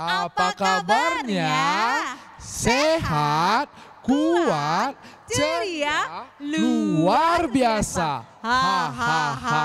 Apa kabarnya? Sehat, kuat, ceria, luar biasa. Hahaha.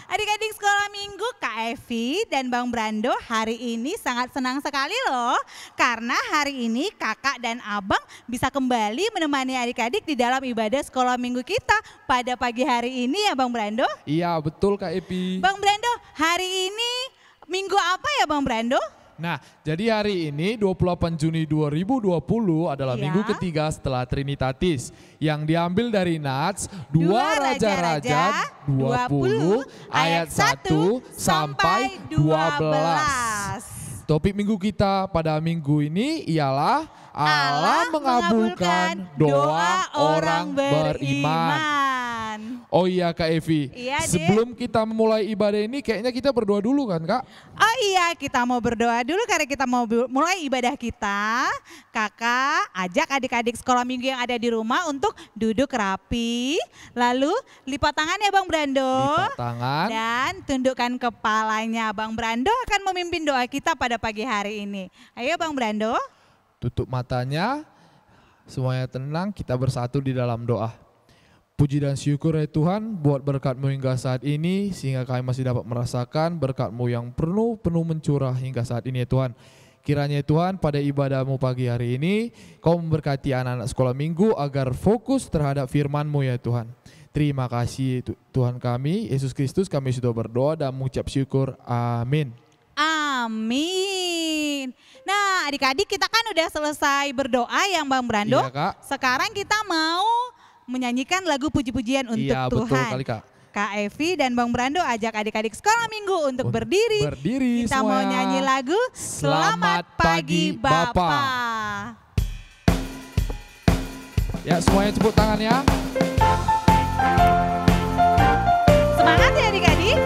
Adik-adik sekolah minggu Kak Evi dan Bang Brando hari ini sangat senang sekali loh. Karena hari ini kakak dan abang bisa kembali menemani adik-adik di dalam ibadah sekolah minggu kita pada pagi hari ini ya Bang Brando. Iya betul Kak Evi. Bang Brando, hari ini minggu apa ya Bang Brando? Nah, jadi hari ini 28 Juni 2020 adalah minggu ketiga setelah Trinitatis yang diambil dari Nats 2 Raja-Raja 20 ayat 1 sampai 12. Topik minggu kita pada minggu ini ialah Allah mengabulkan doa orang beriman. Oh iya Kak Evi, sebelum kita memulai ibadah ini kayaknya kita berdoa dulu kan Kak? Oh iya, kita mau berdoa dulu karena kita mau mulai ibadah kita. Kakak ajak adik-adik sekolah minggu yang ada di rumah untuk duduk rapi. Lalu lipat tangan ya Bang Brando. Lipat tangan. Dan tundukkan kepalanya. Bang Brando akan memimpin doa kita pada pagi hari ini. Ayo Bang Brando. Tutup matanya, semuanya tenang, kita bersatu di dalam doa. Puji dan syukur ya Tuhan buat berkat-Mu hingga saat ini sehingga kami masih dapat merasakan berkat-Mu yang penuh mencurah hingga saat ini ya Tuhan. Kiranya ya Tuhan pada ibadah-Mu pagi hari ini Kau memberkati anak-anak sekolah minggu agar fokus terhadap firman-Mu ya Tuhan. Terima kasih Tuhan kami, Yesus Kristus kami sudah berdoa dan mengucap syukur. Amin. Amin. Nah adik-adik kita kan udah selesai berdoa yang Bang Brando. Iya, Kak. Sekarang kita mau menyanyikan lagu puji-pujian untuk iya, Tuhan. Betul kali Kak. Kak Evi dan Bang Brando ajak adik-adik sekolah minggu untuk berdiri. Kita semuanya. mau nyanyi lagu Selamat Pagi Bapa. Ya semuanya tepuk tangan ya. Semangat ya adik-adik.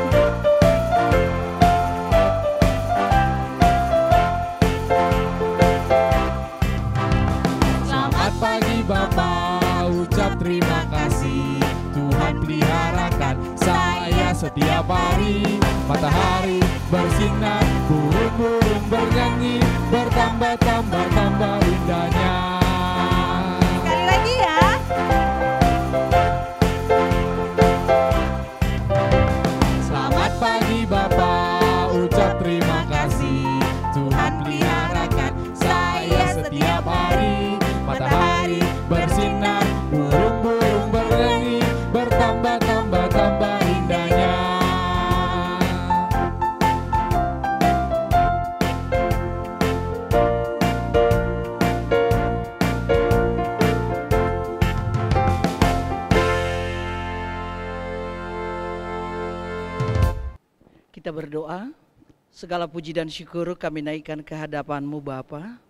Selamat pagi Bapak. Ucap terima kasih Tuhan peliharakan saya setiap hari. Matahari bersinar, burung-burung bernyanyi, bertambah-tambah indahnya. Sekali lagi ya. Selamat pagi Bapak, ucap terima kasih Tuhan peliharakan saya setiap hari. Matahari bersinar, burung-burung bernyanyi, bertambah-tambah indahnya. Kita berdoa, segala puji dan syukur kami naikkan ke hadapan-Mu Bapa,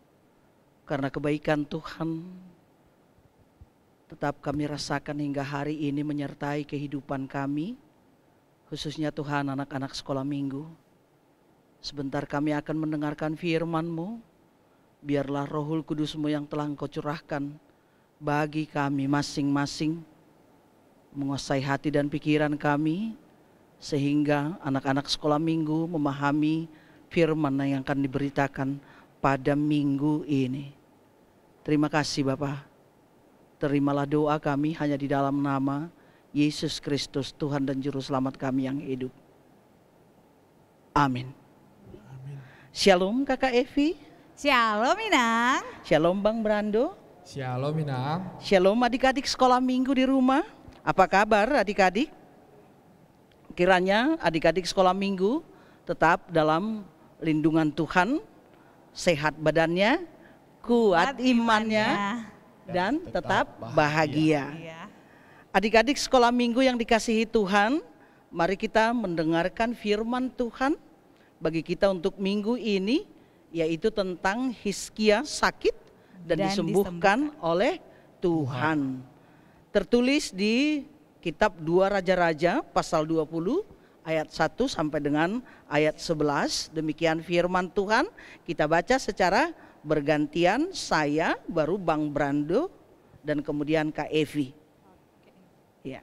karena kebaikan Tuhan tetap kami rasakan hingga hari ini menyertai kehidupan kami, khususnya Tuhan anak-anak sekolah minggu. Sebentar kami akan mendengarkan firman-Mu, biarlah Rohul Kudus-Mu yang telah Engkau curahkan bagi kami masing-masing, menguasai hati dan pikiran kami, sehingga anak-anak sekolah minggu memahami firman yang akan diberitakan pada minggu ini. Terima kasih Bapak. Terimalah doa kami hanya di dalam nama Yesus Kristus, Tuhan dan Juru Selamat kami yang hidup. Amin. Shalom Kakak Evi. Shalom Inang. Shalom Bang Brando. Shalom Inang. Shalom adik-adik sekolah minggu di rumah. Apa kabar adik-adik? Kiranya adik-adik sekolah minggu tetap dalam lindungan Tuhan, sehat badannya, kuat imannya, dan tetap bahagia. Adik-adik sekolah minggu yang dikasihi Tuhan, mari kita mendengarkan firman Tuhan bagi kita untuk minggu ini, yaitu tentang Hizkia sakit dan disembuhkan oleh Tuhan. Tertulis di kitab 2 Raja-Raja pasal 20 ayat 1 sampai dengan ayat 11. Demikian firman Tuhan, kita baca secara bergantian, saya, baru Bang Brando, dan kemudian Kak Evi. Ya.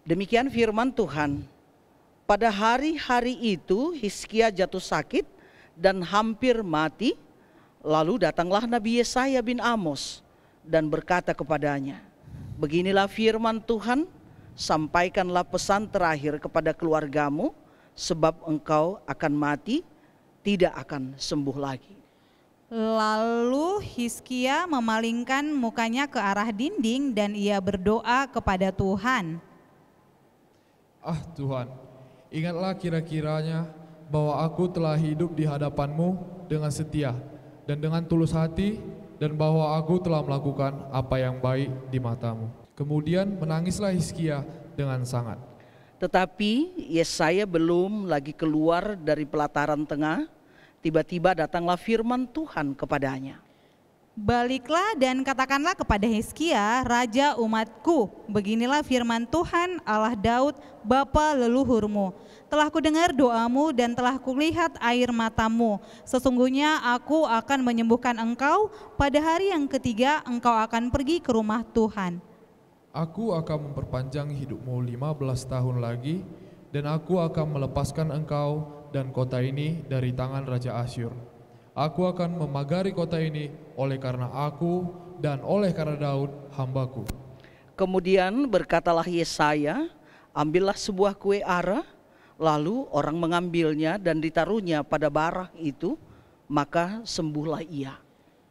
Demikian firman Tuhan. Pada hari-hari itu Hizkia jatuh sakit dan hampir mati. Lalu datanglah Nabi Yesaya bin Amos dan berkata kepadanya, beginilah firman Tuhan, sampaikanlah pesan terakhir kepada keluargamu, sebab engkau akan mati, tidak akan sembuh lagi. Lalu Hizkia memalingkan mukanya ke arah dinding dan ia berdoa kepada Tuhan. Ah Tuhan, ingatlah kira-kiranya bahwa aku telah hidup di hadapan-Mu dengan setia dan dengan tulus hati, dan bahwa aku telah melakukan apa yang baik di mata-Mu. Kemudian menangislah Hizkia dengan sangat. Tetapi Yesaya belum lagi keluar dari pelataran tengah, tiba-tiba datanglah firman Tuhan kepadanya. Baliklah dan katakanlah kepada Hizkia, raja umatku, beginilah firman Tuhan Allah Daud, bapa leluhurmu. Telah kudengar doamu dan telah kulihat air matamu. Sesungguhnya aku akan menyembuhkan engkau, pada hari yang ketiga engkau akan pergi ke rumah Tuhan. Aku akan memperpanjang hidupmu 15 tahun lagi, dan aku akan melepaskan engkau dan kota ini dari tangan Raja Asyur. Aku akan memagari kota ini oleh karena aku dan oleh karena Daud hambaku. Kemudian berkatalah Yesaya, ambillah sebuah kue ara, lalu orang mengambilnya dan ditaruhnya pada barah itu, maka sembuhlah ia.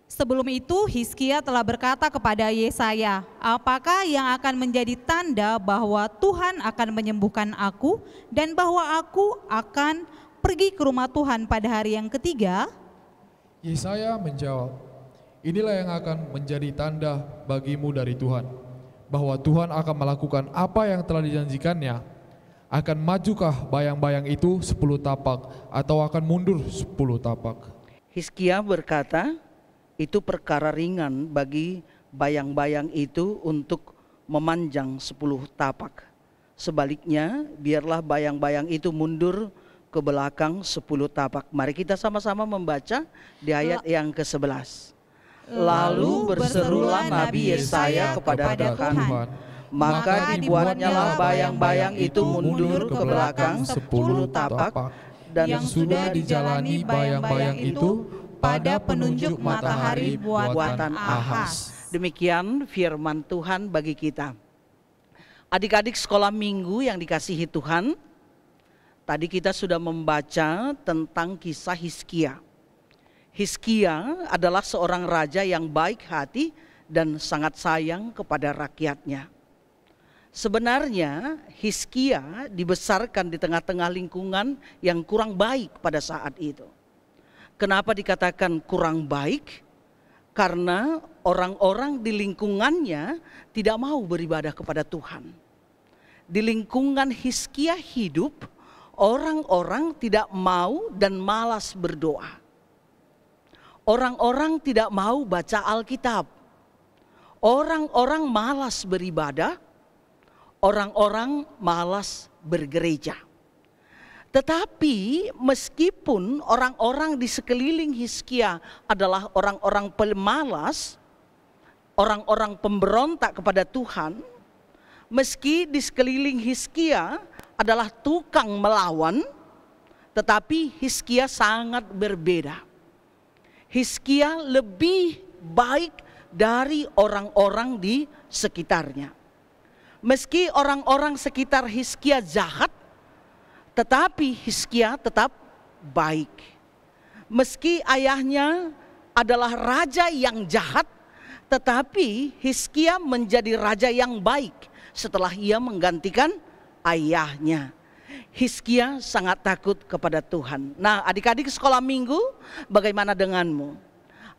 Sebelum itu Hizkia telah berkata kepada Yesaya, apakah yang akan menjadi tanda bahwa Tuhan akan menyembuhkan aku dan bahwa aku akan pergi ke rumah Tuhan pada hari yang ketiga? Yesaya menjawab, inilah yang akan menjadi tanda bagimu dari Tuhan, bahwa Tuhan akan melakukan apa yang telah dijanjikannya. Akan majukah bayang-bayang itu 10 tapak atau akan mundur 10 tapak? Hizkia berkata, itu perkara ringan bagi bayang-bayang itu untuk memanjang 10 tapak. Sebaliknya, biarlah bayang-bayang itu mundur ke belakang 10 tapak. Mari kita sama-sama membaca di ayat yang ke-11. Lalu berserulah Nabi Yesaya kepada Tuhan, maka dibuatnyalah bayang-bayang itu mundur ke belakang 10 tapak, dan yang sudah dijalani bayang-bayang itu pada penunjuk matahari buatan Ahaz. Demikian firman Tuhan bagi kita. Adik-adik sekolah minggu yang dikasihi Tuhan, tadi kita sudah membaca tentang kisah Hizkia. Hizkia adalah seorang raja yang baik hati dan sangat sayang kepada rakyatnya. Sebenarnya Hizkia dibesarkan di tengah-tengah lingkungan yang kurang baik pada saat itu. Kenapa dikatakan kurang baik? Karena orang-orang di lingkungannya tidak mau beribadah kepada Tuhan. Di lingkungan Hizkia hidup, orang-orang tidak mau dan malas berdoa. Orang-orang tidak mau baca Alkitab. Orang-orang malas beribadah. Orang-orang malas bergereja. Tetapi meskipun orang-orang di sekeliling Hizkia adalah orang-orang pemalas, orang-orang pemberontak kepada Tuhan, meski di sekeliling Hizkia adalah tukang melawan, tetapi Hizkia sangat berbeda. Hizkia lebih baik dari orang-orang di sekitarnya. Meski orang-orang sekitar Hizkia jahat, tetapi Hizkia tetap baik. Meski ayahnya adalah raja yang jahat, tetapi Hizkia menjadi raja yang baik setelah ia menggantikan ayahnya. Hizkia sangat takut kepada Tuhan. Nah, adik-adik sekolah minggu, bagaimana denganmu?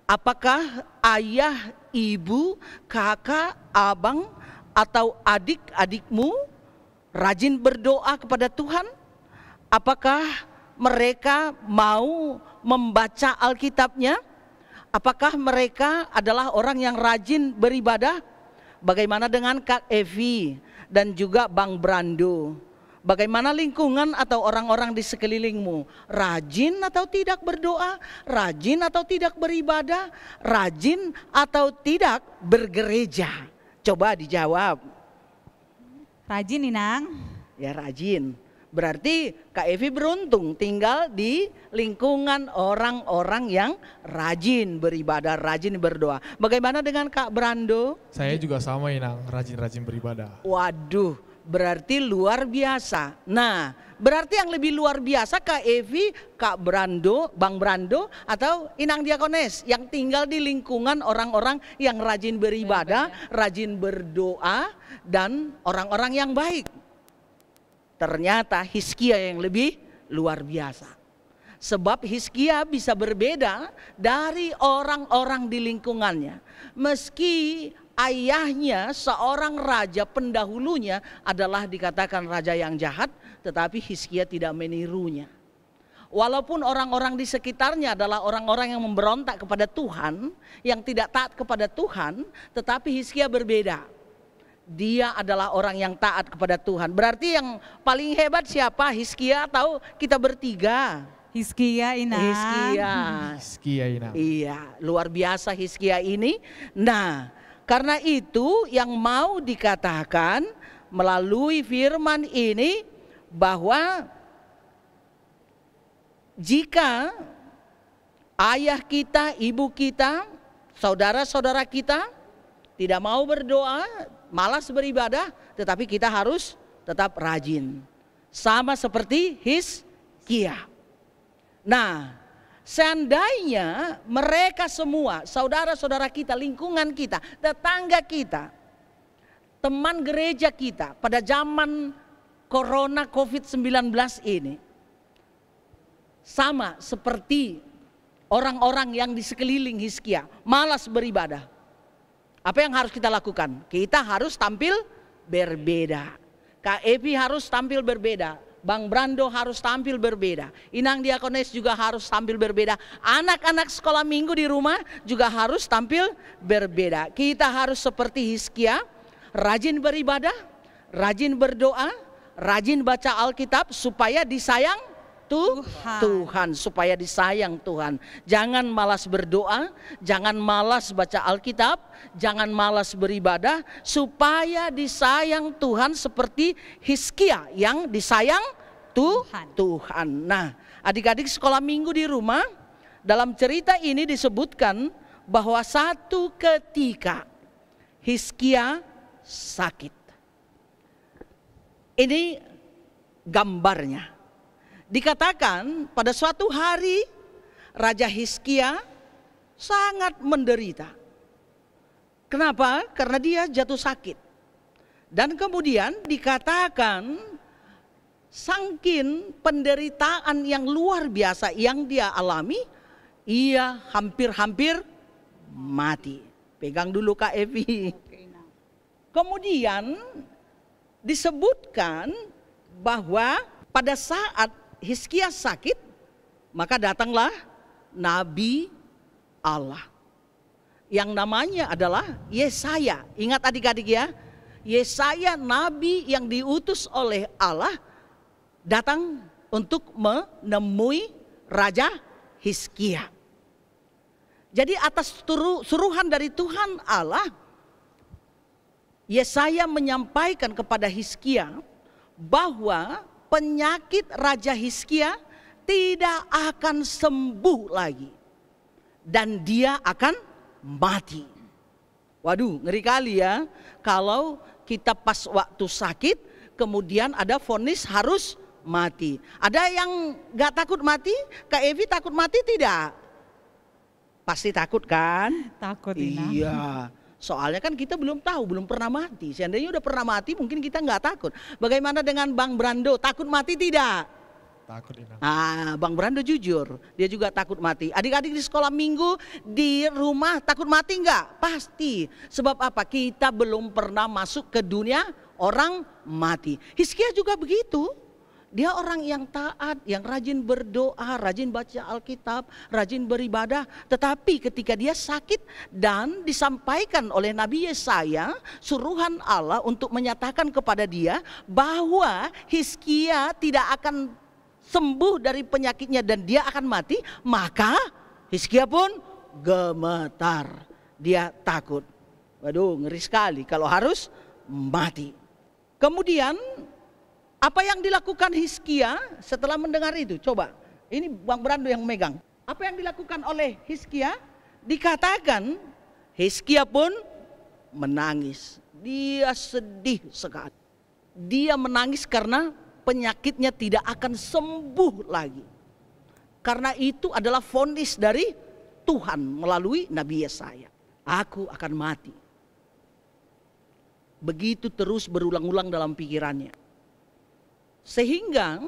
Apakah ayah, ibu, kakak, abang, atau adik-adikmu rajin berdoa kepada Tuhan? Apakah mereka mau membaca Alkitabnya? Apakah mereka adalah orang yang rajin beribadah? Bagaimana dengan Kak Evi dan juga Bang Brando? Bagaimana lingkungan atau orang-orang di sekelilingmu? Rajin atau tidak berdoa? Rajin atau tidak beribadah? Rajin atau tidak bergereja? Coba dijawab. Rajin, Inang. Ya, rajin. Berarti Kak Evi beruntung tinggal di lingkungan orang-orang yang rajin beribadah, rajin berdoa. Bagaimana dengan Kak Brando? Saya juga sama Inang, rajin-rajin beribadah. Waduh, berarti luar biasa. Nah, berarti yang lebih luar biasa Kak Evi, Kak Brando, Bang Brando, atau Inang Diakones yang tinggal di lingkungan orang-orang yang rajin beribadah, rajin berdoa, dan orang-orang yang baik. Ternyata Hizkia yang lebih luar biasa. Sebab Hizkia bisa berbeda dari orang-orang di lingkungannya. Meski ayahnya seorang raja pendahulunya adalah dikatakan raja yang jahat, tetapi Hizkia tidak menirunya. Walaupun orang-orang di sekitarnya adalah orang-orang yang memberontak kepada Tuhan, yang tidak taat kepada Tuhan, tetapi Hizkia berbeda. Dia adalah orang yang taat kepada Tuhan. Berarti yang paling hebat siapa? Hizkia atau kita bertiga? Hizkia, Inang. Hizkia Inang. Iya, luar biasa Hizkia ini. Nah, karena itu yang mau dikatakan melalui firman ini bahwa jika ayah kita, ibu kita, saudara-saudara kita tidak mau berdoa, malas beribadah, tetapi kita harus tetap rajin. Sama seperti Hizkia. Nah, seandainya mereka semua, saudara-saudara kita, lingkungan kita, tetangga kita, teman gereja kita pada zaman Corona COVID-19 ini, sama seperti orang-orang yang di sekeliling Hizkia, malas beribadah. Apa yang harus kita lakukan? Kita harus tampil berbeda. Kak Evi harus tampil berbeda. Bang Brando harus tampil berbeda. Inang Diakones juga harus tampil berbeda. Anak-anak sekolah minggu di rumah juga harus tampil berbeda. Kita harus seperti Hizkia, rajin beribadah, rajin berdoa, rajin baca Alkitab supaya disayang Tuhan, supaya disayang Tuhan. Jangan malas berdoa, jangan malas baca Alkitab, jangan malas beribadah, supaya disayang Tuhan seperti Hizkia yang disayang Tuhan. Nah, adik-adik sekolah minggu di rumah, dalam cerita ini disebutkan bahwa satu ketika Hizkia sakit. Ini gambarnya. Dikatakan pada suatu hari Raja Hizkia sangat menderita. Kenapa? Karena dia jatuh sakit. Dan kemudian dikatakan saking penderitaan yang luar biasa yang dia alami, ia hampir-hampir mati. Pegang dulu Kak Evi. Kemudian disebutkan bahwa pada saat Hizkia sakit, maka datanglah Nabi Allah yang namanya adalah Yesaya. Ingat adik-adik ya, Yesaya nabi yang diutus oleh Allah datang untuk menemui Raja Hizkia. Jadi atas suruhan dari Tuhan Allah, Yesaya menyampaikan kepada Hizkia bahwa penyakit Raja Hizkia tidak akan sembuh lagi dan dia akan mati. Waduh, ngeri kali ya kalau kita pas waktu sakit kemudian ada vonis harus mati. Ada yang gak takut mati? Kak Evi takut mati tidak? Pasti takut kan? Takut, Ina. Iya. Soalnya kan kita belum tahu, belum pernah mati. Seandainya udah pernah mati mungkin kita nggak takut. Bagaimana dengan Bang Brando? Takut mati tidak? Takut Inang. Bang Brando jujur, dia juga takut mati. Adik-adik di sekolah minggu, di rumah takut mati nggak? Pasti. Sebab apa? Kita belum pernah masuk ke dunia orang mati. Hizkia juga begitu. Dia orang yang taat, yang rajin berdoa, rajin baca Alkitab, rajin beribadah. Tetapi ketika dia sakit dan disampaikan oleh Nabi Yesaya, suruhan Allah untuk menyatakan kepada dia bahwa Hizkia tidak akan sembuh dari penyakitnya dan dia akan mati, maka Hizkia pun gemetar. Dia takut. Waduh, ngeri sekali kalau harus mati. Kemudian Apa yang dilakukan Hizkia setelah mendengar itu? Coba, ini Bang Brando yang megang. Apa yang dilakukan oleh Hizkia? Dikatakan Hizkia pun menangis. Dia sedih sekali. Dia menangis karena penyakitnya tidak akan sembuh lagi. Karena itu adalah vonis dari Tuhan melalui Nabi Yesaya. Aku akan mati. Begitu terus berulang-ulang dalam pikirannya. Sehingga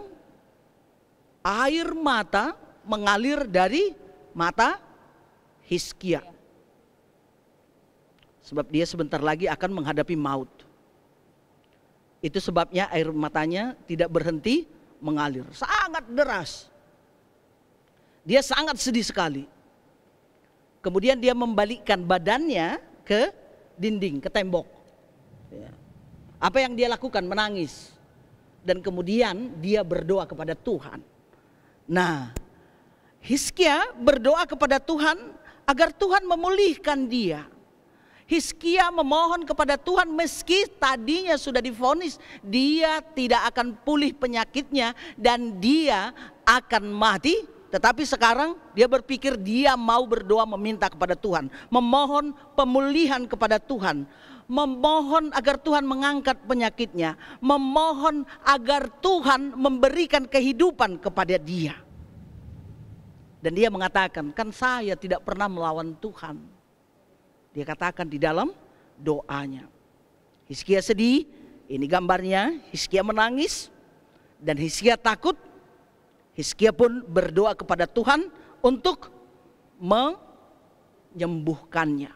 air mata mengalir dari mata Hizkia. Sebab dia sebentar lagi akan menghadapi maut. Itu sebabnya air matanya tidak berhenti mengalir. Sangat deras. Dia sangat sedih sekali. Kemudian dia membalikkan badannya ke dinding, ke tembok. Apa yang dia lakukan? Menangis. Dan kemudian dia berdoa kepada Tuhan. Nah, Hizkia berdoa kepada Tuhan agar Tuhan memulihkan dia. Hizkia memohon kepada Tuhan meski tadinya sudah divonis dia tidak akan pulih penyakitnya dan dia akan mati. Tetapi sekarang dia berpikir dia mau berdoa meminta kepada Tuhan. Memohon pemulihan kepada Tuhan. Memohon agar Tuhan mengangkat penyakitnya. Memohon agar Tuhan memberikan kehidupan kepada dia. Dan dia mengatakan, kan saya tidak pernah melawan Tuhan. Dia katakan di dalam doanya. Hizkia sedih, ini gambarnya. Hizkia menangis dan Hizkia takut. Hizkia pun berdoa kepada Tuhan untuk menyembuhkannya.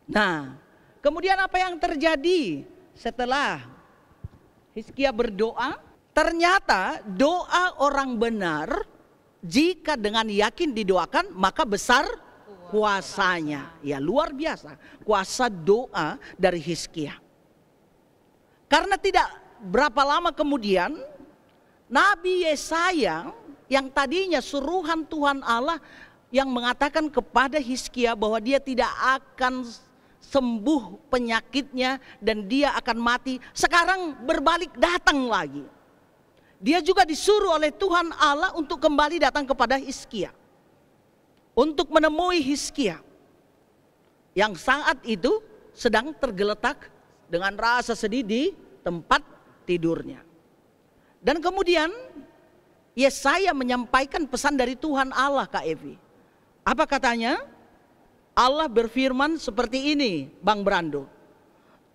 Nah, kemudian apa yang terjadi setelah Hizkia berdoa? Ternyata doa orang benar jika dengan yakin didoakan maka besar kuasanya. Ya, luar biasa kuasa doa dari Hizkia. Karena tidak berapa lama kemudian Nabi Yesaya yang tadinya suruhan Tuhan Allah yang mengatakan kepada Hizkia bahwa dia tidak akan sembuh penyakitnya dan dia akan mati, sekarang berbalik datang lagi. Dia juga disuruh oleh Tuhan Allah untuk kembali datang kepada Hizkia. Untuk menemui Hizkia yang saat itu sedang tergeletak dengan rasa sedih di tempat tidurnya. Dan kemudian Yesaya menyampaikan pesan dari Tuhan Allah, Kak Evi. Apa katanya? Allah berfirman seperti ini, Bang Brando.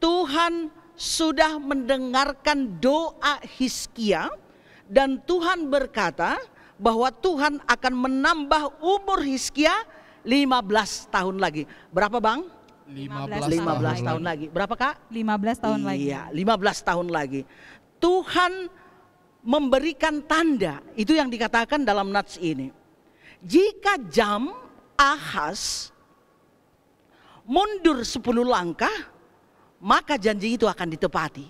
Tuhan sudah mendengarkan doa Hizkia dan Tuhan berkata bahwa Tuhan akan menambah umur Hizkia 15 tahun lagi. Berapa Bang? 15 tahun lagi. Berapa Kak? 15 tahun lagi. Iya, 15 tahun lagi. Tuhan memberikan tanda, itu yang dikatakan dalam nats ini. Jika jam Ahaz mundur 10 langkah, maka janji itu akan ditepati.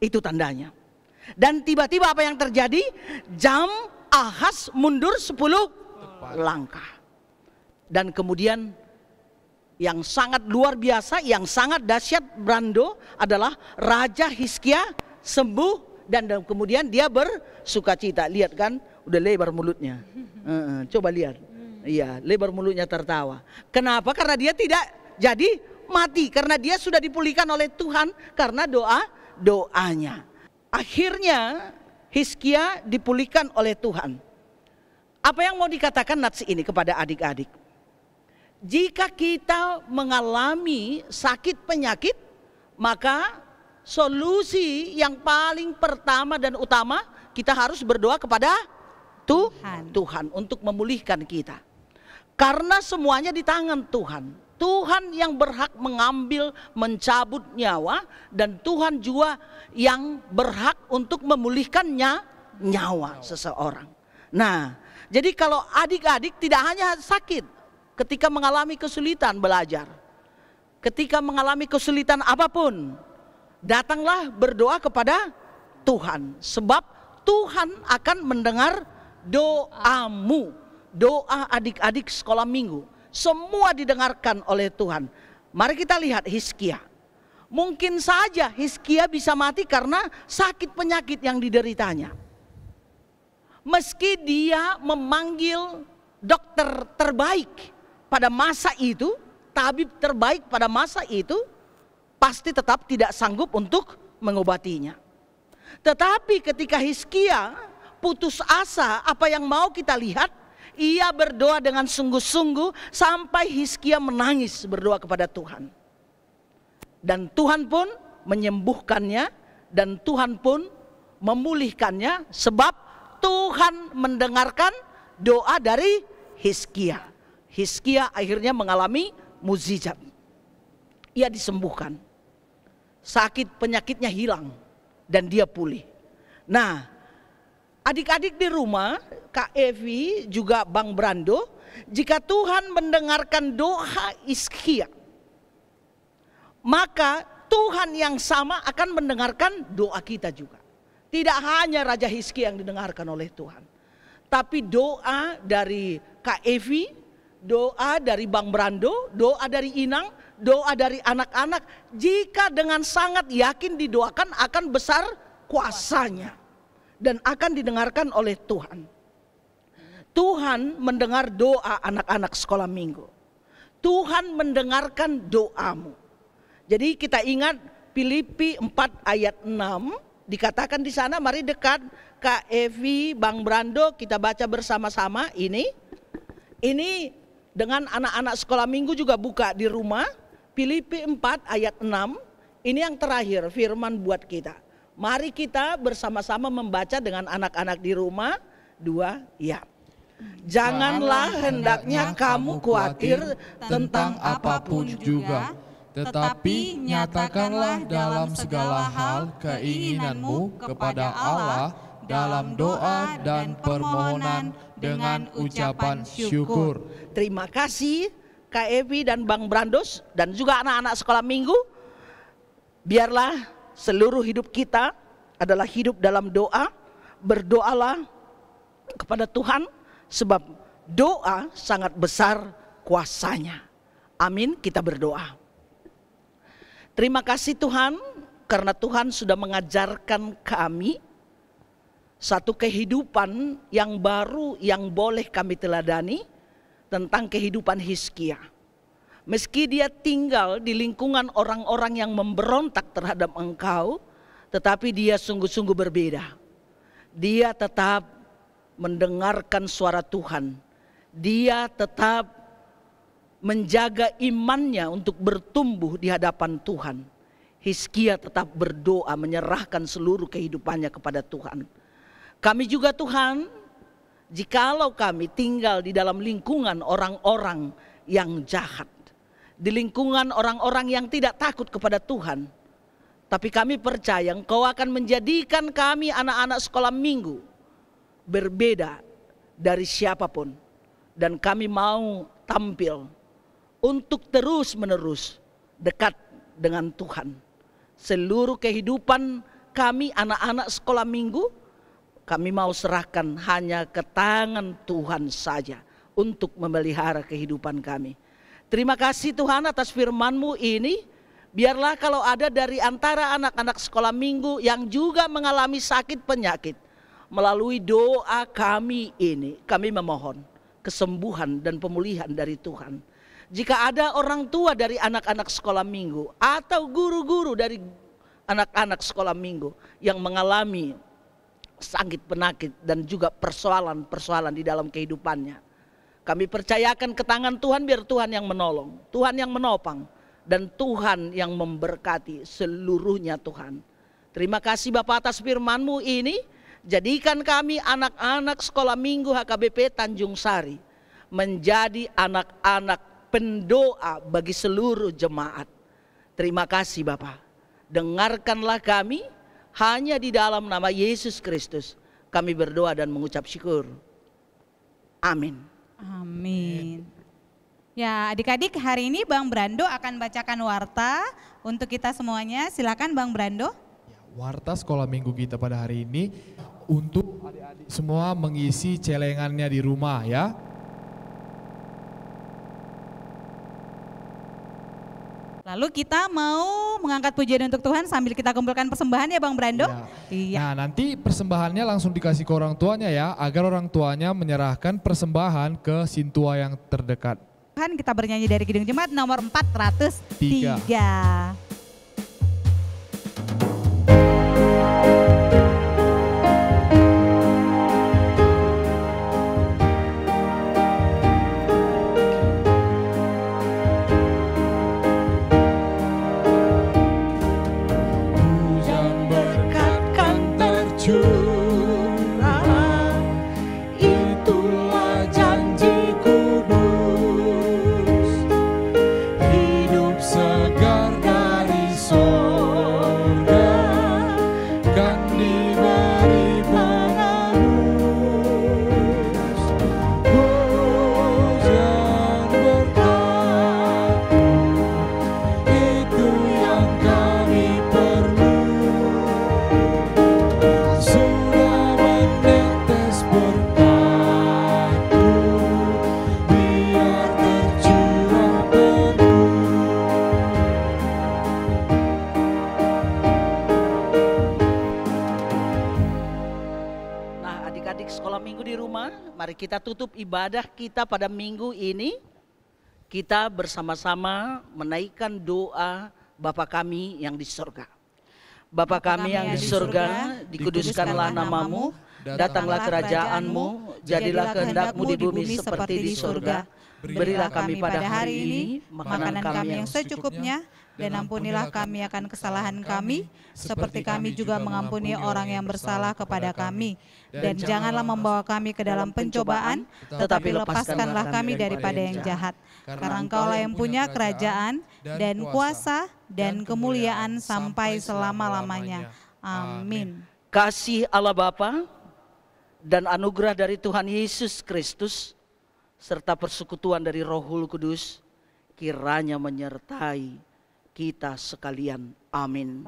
Itu tandanya. Dan tiba-tiba apa yang terjadi? Jam Ahaz mundur 10 langkah. Dan kemudian yang sangat luar biasa, yang sangat dahsyat Brando adalah Raja Hizkia sembuh dan kemudian dia bersukacita. Lihat kan, udah lebar mulutnya. Coba lihat. Iya, lebar mulutnya tertawa. Kenapa? Karena dia tidak jadi mati, karena dia sudah dipulihkan oleh Tuhan karena doanya. Akhirnya Hizkia dipulihkan oleh Tuhan. Apa yang mau dikatakan nats ini kepada adik-adik? Jika kita mengalami sakit penyakit, maka solusi yang paling pertama dan utama kita harus berdoa kepada Tuhan untuk memulihkan kita. Karena semuanya di tangan Tuhan. Tuhan yang berhak mengambil, mencabut nyawa, dan Tuhan juga yang berhak untuk memulihkannya nyawa seseorang. Nah, jadi kalau adik-adik tidak hanya sakit ketika mengalami kesulitan belajar, ketika mengalami kesulitan apapun, datanglah berdoa kepada Tuhan. Sebab Tuhan akan mendengar doamu, doa adik-adik sekolah minggu. Semua didengarkan oleh Tuhan. Mari kita lihat Hizkia. Mungkin saja Hizkia bisa mati karena sakit penyakit yang dideritanya. Meski dia memanggil dokter terbaik pada masa itu, tabib terbaik pada masa itu, pasti tetap tidak sanggup untuk mengobatinya. Tetapi ketika Hizkia putus asa, apa yang mau kita lihat? Ia berdoa dengan sungguh-sungguh sampai Hizkia menangis berdoa kepada Tuhan. Dan Tuhan pun menyembuhkannya dan Tuhan pun memulihkannya sebab Tuhan mendengarkan doa dari Hizkia. Hizkia akhirnya mengalami mukjizat. Ia disembuhkan. Sakit penyakitnya hilang dan dia pulih. Nah, adik-adik di rumah, Kak Evi juga Bang Brando, jika Tuhan mendengarkan doa Hizkia, maka Tuhan yang sama akan mendengarkan doa kita juga. Tidak hanya Raja Hizkia yang didengarkan oleh Tuhan, tapi doa dari Kak Evi, doa dari Bang Brando, doa dari Inang, doa dari anak-anak, jika dengan sangat yakin didoakan akan besar kuasanya dan akan didengarkan oleh Tuhan. Tuhan mendengar doa anak-anak sekolah minggu. Tuhan mendengarkan doamu. Jadi kita ingat Filipi 4 ayat 6, dikatakan di sana, mari dekat Kak Evi, Bang Brando, kita baca bersama-sama ini. Ini dengan anak-anak sekolah minggu juga buka di rumah. Filipi 4 ayat 6, ini yang terakhir firman buat kita. Mari kita bersama-sama membaca dengan anak-anak di rumah. 2, ya. Janganlah hendaknya kamu khawatir tentang apapun juga, tetapi nyatakanlah dalam segala hal keinginanmu kepada Allah dalam doa dan permohonan dengan ucapan syukur. Terima kasih Kak Evi dan Bang Brandos dan juga anak-anak sekolah minggu. Biarlah seluruh hidup kita adalah hidup dalam doa. Berdoalah kepada Tuhan sebab doa sangat besar kuasanya. Amin, kita berdoa. Terima kasih Tuhan karena Tuhan sudah mengajarkan kami satu kehidupan yang baru yang boleh kami teladani tentang kehidupan Hizkia. Meski dia tinggal di lingkungan orang-orang yang memberontak terhadap Engkau, tetapi dia sungguh-sungguh berbeda. Dia tetap mendengarkan suara Tuhan. Dia tetap menjaga imannya untuk bertumbuh di hadapan Tuhan. Hizkia tetap berdoa menyerahkan seluruh kehidupannya kepada Tuhan. Kami juga Tuhan, jikalau kami tinggal di dalam lingkungan orang-orang yang jahat, di lingkungan orang-orang yang tidak takut kepada Tuhan, tapi kami percaya Engkau akan menjadikan kami anak-anak sekolah minggu berbeda dari siapapun. Dan kami mau tampil untuk terus-menerus dekat dengan Tuhan. Seluruh kehidupan kami anak-anak sekolah minggu, kami mau serahkan hanya ke tangan Tuhan saja untuk memelihara kehidupan kami. Terima kasih Tuhan atas firman-Mu ini. Biarlah kalau ada dari antara anak-anak sekolah minggu yang juga mengalami sakit penyakit, melalui doa kami ini, kami memohon kesembuhan dan pemulihan dari Tuhan. Jika ada orang tua dari anak-anak sekolah minggu atau guru-guru dari anak-anak sekolah minggu yang mengalami sakit penyakit dan juga persoalan-persoalan di dalam kehidupannya, kami percayakan ke tangan Tuhan, biar Tuhan yang menolong, Tuhan yang menopang, dan Tuhan yang memberkati seluruhnya Tuhan. Terima kasih Bapak atas firman-Mu ini. Jadikan kami anak-anak sekolah minggu HKBP Tanjung Sari menjadi anak-anak pendoa bagi seluruh jemaat. Terima kasih Bapa. Dengarkanlah kami, hanya di dalam nama Yesus Kristus kami berdoa dan mengucap syukur. Amin. Amin. Ya adik-adik, hari ini Bang Brando akan bacakan warta untuk kita semuanya. Silakan Bang Brando. Warta sekolah minggu kita pada hari ini untuk adik-adik semua mengisi celengannya di rumah ya. Lalu kita mau mengangkat pujian untuk Tuhan sambil kita kumpulkan persembahan ya Bang Brando. Iya. Nah nanti persembahannya langsung dikasih ke orang tuanya ya, agar orang tuanya menyerahkan persembahan ke sintua yang terdekat. Tuhan kita bernyanyi dari Kidung Jemaat nomor 403. Mari kita tutup ibadah kita pada minggu ini. Kita bersama-sama menaikkan doa Bapa kami yang di surga. Bapa kami yang di surga, dikuduskanlah namamu, datanglah kerajaanmu, jadilah kehendak-mu di bumi seperti di surga. Berilah kami pada hari ini makanan kami yang secukupnya, dan ampunilah kami akan kesalahan kami, seperti kami juga mengampuni orang yang bersalah kepada kami. Dan janganlah membawa kami ke dalam pencobaan, tetapi lepaskanlah kami daripada yang jahat. Karena Engkaulah yang punya kerajaan dan kuasa dan kemuliaan sampai selama-lamanya. Amin. Kasih Allah Bapa dan anugerah dari Tuhan Yesus Kristus serta persekutuan dari Rohul Kudus kiranya menyertai kita sekalian. Amin.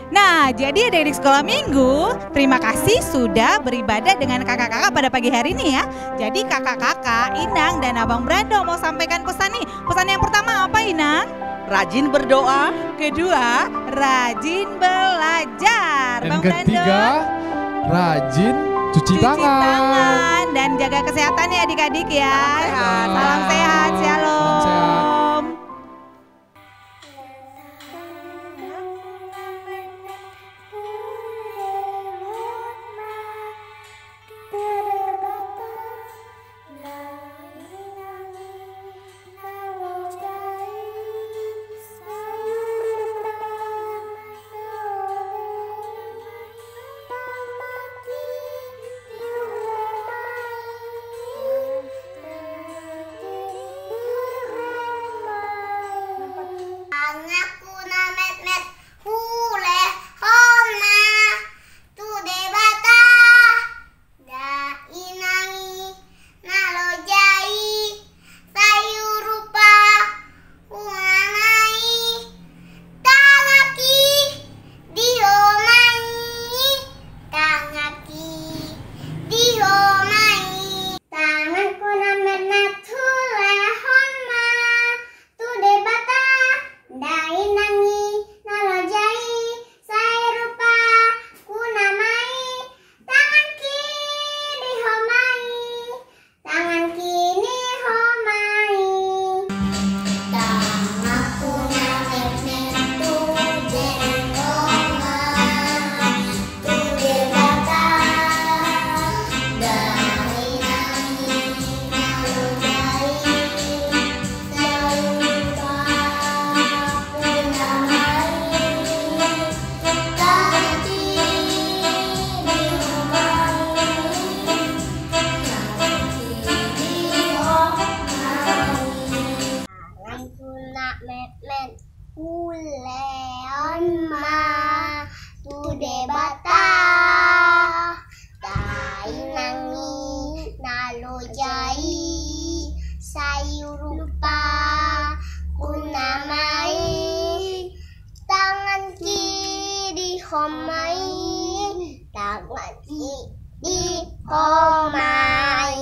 Nah, jadi adik-adik sekolah minggu, terima kasih sudah beribadah dengan kakak-kakak pada pagi hari ini ya. Jadi kakak-kakak, Inang dan Abang Brando mau sampaikan pesan nih. Pesan yang pertama apa Inang? Rajin berdoa. Kedua, rajin belajar. Dan Bang ketiga, Brando, rajin cuci tangan. dan jaga kesehatan ya adik-adik ya. Salam sehat. Salam sehat, shalom. Salam sehat. homai tangaki di homai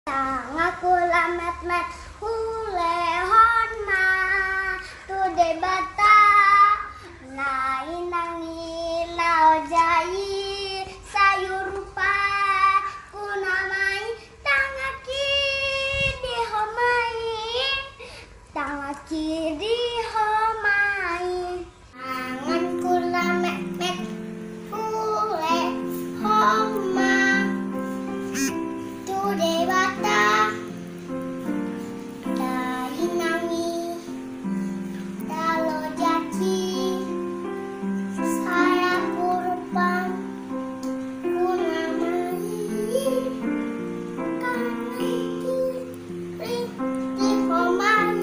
tangaku lamet met hule honma tu debata nainangi naojai sayur rupa kunamai tangaki di homai tangaki di homai angan kula met met hule homa tu debata nainangi dalo jaki saya kurban kunamai kanai di homai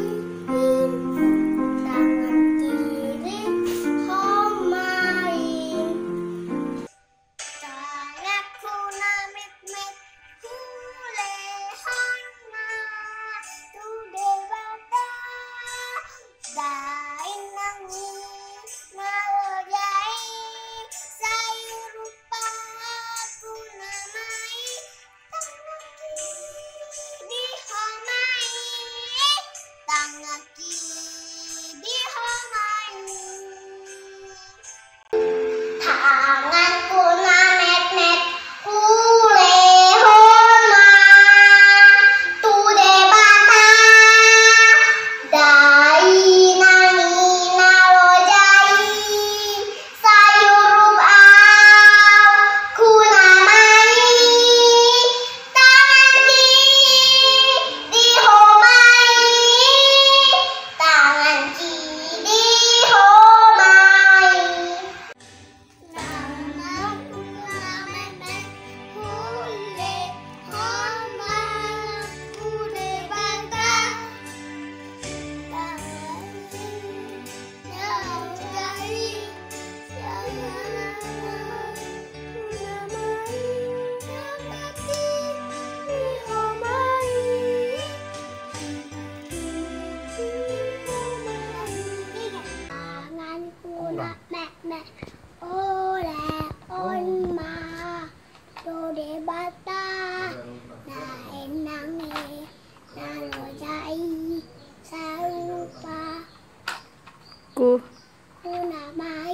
tangan kiri homai tanganku namet met hule honna tu debata dain nangi nalojai sayur rupa kunamai tangaki di homai tangaki di homai tanganku namet met hule homa tu debata dai nani nalojai sayur rupa kunamai tangaki di homai tangaki di homai tanganku namet met hule homa tu debata tangaki naojai sayur kunamai tangaki di homai tanganku namet met ole onma tu debata naenangi nalojai sayur rupa Ku kunamai